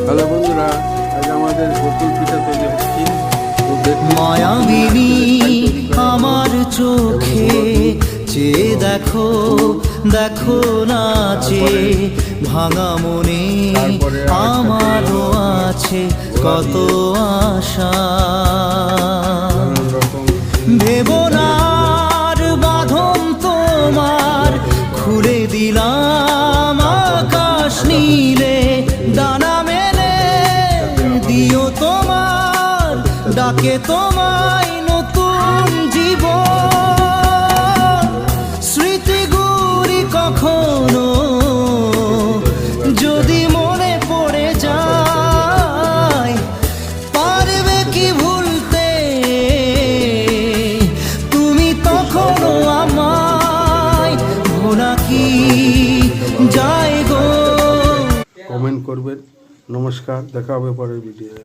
Hello বন্ধুরা, আজ আমাদের বোতল পিঠা তৈরি হচ্ছে। মায়াবিনী আমার চোখে চেয়ে দেখো, দেখো নাচে ভাঙা মনে আমারও আছে কত আশা। ভেবো না আর বাঁধন তোমার, খুলে দিলাম আকাশ নীলে, ডানা মেলে দিও তোমার ডাকে তোমায় নতুন জীবন। স্মৃতিগুলি কখনো যদি মনে পড়ে যায়, পারবে কি ভুলতে তুমি তখনও আমায়? ভোলা কি যায় গো? কমেন্ট করবেন। নমস্কার, দেখা হবে পরের ভিডিও।